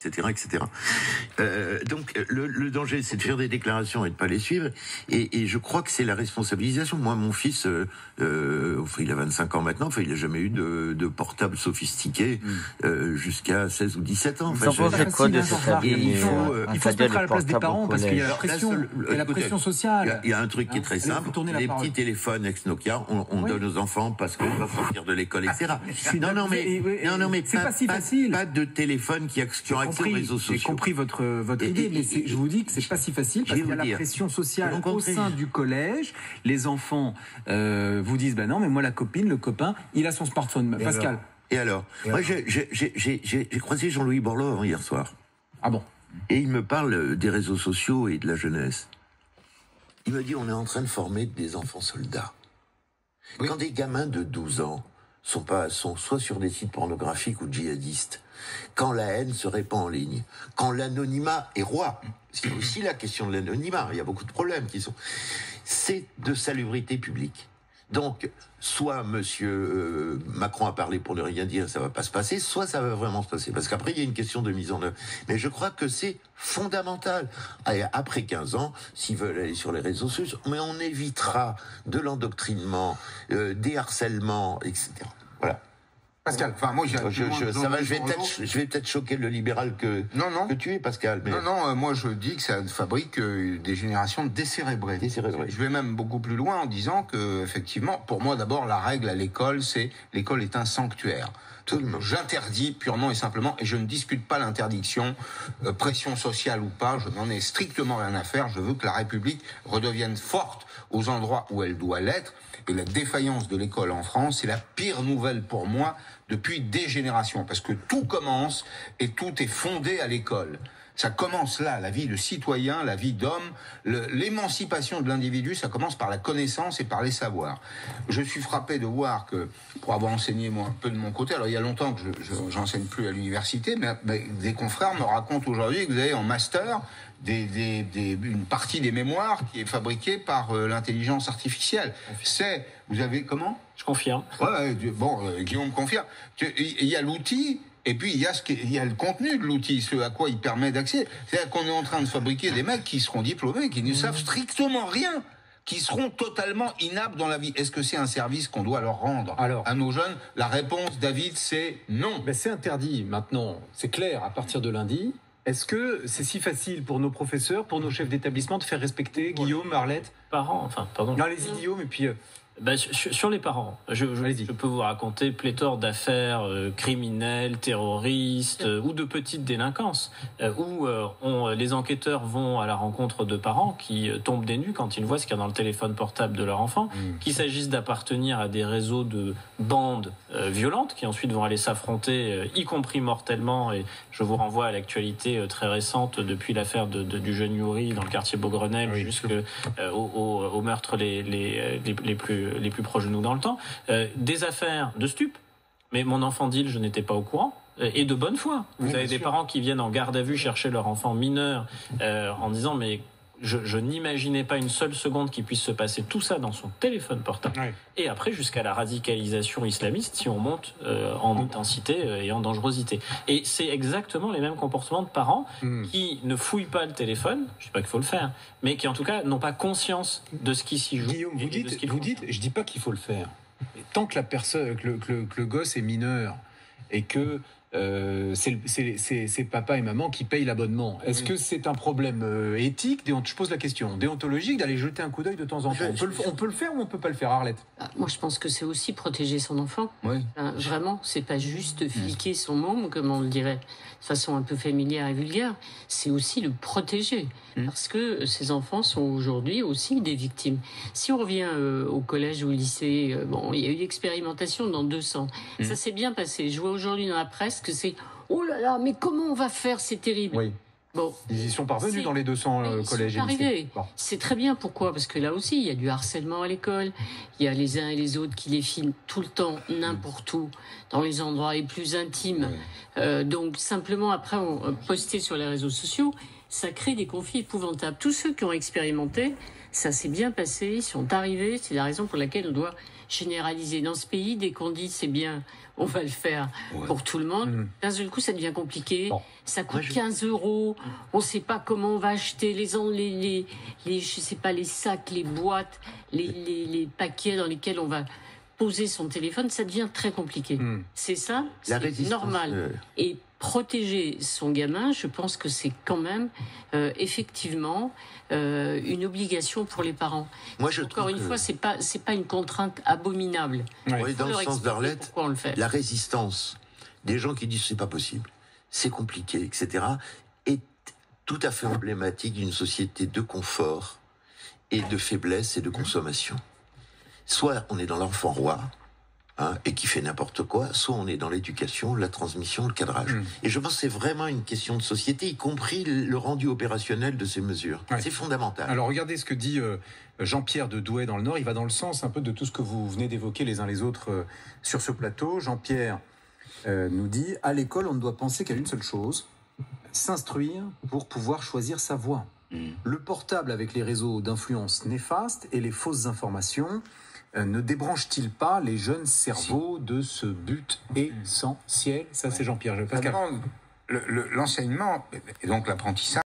etc., etc. Donc le danger, c'est de faire des déclarations et de pas les suivre. Et je crois que c'est la responsabilisation. Moi, mon fils, il a 25 ans maintenant. Il a jamais eu de portable sophistiqué jusqu'à 16 ou 17 ans. Vous en pensez quoi de cette avis? Il faut se mettre à la place des parents parce qu'il y a la pression sociale. Il y a un truc qui est très simple. Les petits téléphones ex-Nokia, on donne aux enfants parce qu'ils doivent sortir de l'école, etc. Non, mais c'est pas si facile. Pas de téléphone qui ont accès aux réseaux sociaux. J'ai compris votre idée, mais je vous dis que c'est pas si facile parce qu'il y a la pression sociale au sein du collège. Les enfants vous disent non, mais moi la copine, le copain, il a son smartphone. Pascal. Et alors, moi j'ai croisé Jean-Louis Borloo hier soir. Ah bon? Et il me parle des réseaux sociaux et de la jeunesse. Il me dit on est en train de former des enfants soldats. Oui. Quand des gamins de 12 ans sont soit sur des sites pornographiques ou djihadistes, quand la haine se répand en ligne, quand l'anonymat est roi, c'est aussi la question de l'anonymat, il y a beaucoup de problèmes c'est de salubrité publique. Donc, soit monsieur Macron a parlé pour ne rien dire, ça va pas se passer, soit ça va vraiment se passer. Parce qu'après, il y a une question de mise en œuvre. Mais je crois que c'est fondamental. Après 15 ans, s'ils veulent aller sur les réseaux sociaux, mais on évitera de l'endoctrinement, des harcèlements, etc. Voilà. Pascal, moi je vais peut-être choquer le libéral que tu es, Pascal. Mais... Non, moi je dis que ça fabrique des générations décérébrées. Je vais même beaucoup plus loin en disant que, effectivement, pour moi d'abord, la règle à l'école, c'est l'école est un sanctuaire. J'interdis purement et simplement, et je ne discute pas l'interdiction, pression sociale ou pas, je n'en ai strictement rien à faire. Je veux que la République redevienne forte aux endroits où elle doit l'être. Et la défaillance de l'école en France, c'est la pire nouvelle pour moi depuis des générations, parce que tout commence et tout est fondé à l'école. Ça commence là, la vie de citoyen, la vie d'homme, l'émancipation de l'individu, ça commence par la connaissance et par les savoirs. Je suis frappé de voir que, pour avoir enseigné moi un peu de mon côté, alors il y a longtemps que j'enseigne plus à l'université, mais des confrères me racontent aujourd'hui que vous avez en master une partie des mémoires qui est fabriquée par l'intelligence artificielle. Vous avez comment? Je confirme. Ouais, Guillaume confirme. Il y a l'outil. Et puis, il y a le contenu de l'outil, ce à quoi il permet d'accéder. C'est-à-dire qu'on est en train de fabriquer des mecs qui seront diplômés, qui ne savent strictement rien, qui seront totalement inaptes dans la vie. Est-ce que c'est un service qu'on doit leur rendre à nos jeunes? La réponse, David, c'est non. Ben, c'est interdit maintenant, c'est clair, à partir de lundi. Est-ce que c'est si facile pour nos professeurs, pour nos chefs d'établissement de faire respecter, Guillaume, Arlette? Parents, pardon. Non, allez-y, Guillaume, et puis... sur les parents, je peux vous raconter pléthore d'affaires criminelles, terroristes ou de petites délinquances où les enquêteurs vont à la rencontre de parents qui tombent des nues quand ils voient ce qu'il y a dans le téléphone portable de leur enfant, qu'il s'agisse d'appartenir à des réseaux de bandes violentes qui ensuite vont aller s'affronter, y compris mortellement. Et je vous renvoie à l'actualité très récente depuis l'affaire du jeune Yuri dans le quartier Beaugrenelle jusqu'au meurtre les plus proches de nous dans le temps, des affaires de stupes, mais mon enfant dit je n'étais pas au courant, et de bonne foi. Vous avez des parents qui viennent en garde à vue chercher leur enfant mineur en disant mais je n'imaginais pas une seule seconde qu'il puisse se passer tout ça dans son téléphone portable. Oui. Et après jusqu'à la radicalisation islamiste si on monte en intensité et en dangerosité. Et c'est exactement les mêmes comportements de parents qui ne fouillent pas le téléphone, je ne dis pas qu'il faut le faire, mais qui en tout cas n'ont pas conscience de ce qui s'y joue. Guillaume, vous dites, je dis pas qu'il faut le faire. Tant que la personne, que le gosse est mineur et que c'est papa et maman qui payent l'abonnement. Est-ce que c'est un problème éthique, je pose la question, déontologique, d'aller jeter un coup d'œil de temps en temps? On peut le faire ou on peut pas le faire, Arlette? Moi, je pense que c'est aussi protéger son enfant. Oui. Vraiment, c'est pas juste fliquer son môme, comme on le dirait de façon un peu familière et vulgaire. C'est aussi le protéger. Parce que ces enfants sont aujourd'hui aussi des victimes. Si on revient au collège ou au lycée, il y a eu l'expérimentation dans 200. Ça s'est bien passé. Je vois aujourd'hui dans la presse que c'est « Oh là là, mais comment on va faire? C'est terrible !» Oui. Bon, ils y sont parvenus dans les 200 collèges et lycées. Bon. C'est très bien. Pourquoi? Parce que là aussi, il y a du harcèlement à l'école. Il y a les uns et les autres qui les filment tout le temps, n'importe où, dans les endroits les plus intimes. Donc, simplement, après, on postait sur les réseaux sociaux. ça crée des conflits épouvantables. Tous ceux qui ont expérimenté, ça s'est bien passé, ils sont arrivés, c'est la raison pour laquelle on doit généraliser. Dans ce pays, dès qu'on dit c'est bien, on va le faire pour tout le monde, d'un seul coup ça devient compliqué, ça coûte 15 €, on ne sait pas comment on va acheter les je sais pas, les sacs, les boîtes, les paquets dans lesquels on va poser son téléphone, ça devient très compliqué. C'est ça, c'est normal. Et protéger son gamin, je pense que c'est quand même effectivement une obligation pour les parents. Moi, Encore une fois, c'est pas une contrainte abominable. Oui, dans le sens d'Arlette, la résistance des gens qui disent c'est pas possible, c'est compliqué, etc., est tout à fait emblématique d'une société de confort et de faiblesse et de consommation. Soit on est dans l'enfant roi, et qui fait n'importe quoi, soit on est dans l'éducation, la transmission, le cadrage. Et je pense que c'est vraiment une question de société, y compris le rendu opérationnel de ces mesures. C'est fondamental. Alors regardez ce que dit Jean-Pierre de Douai dans le Nord, il va dans le sens un peu de tout ce que vous venez d'évoquer les uns les autres sur ce plateau. Jean-Pierre nous dit, à l'école, on ne doit penser qu'à une seule chose, s'instruire pour pouvoir choisir sa voie. Le portable avec les réseaux d'influence néfastes et les fausses informations ne débranche-t-il pas les jeunes cerveaux de ce but essentiel? Ça, c'est Jean-Pierre. L'enseignement et donc l'apprentissage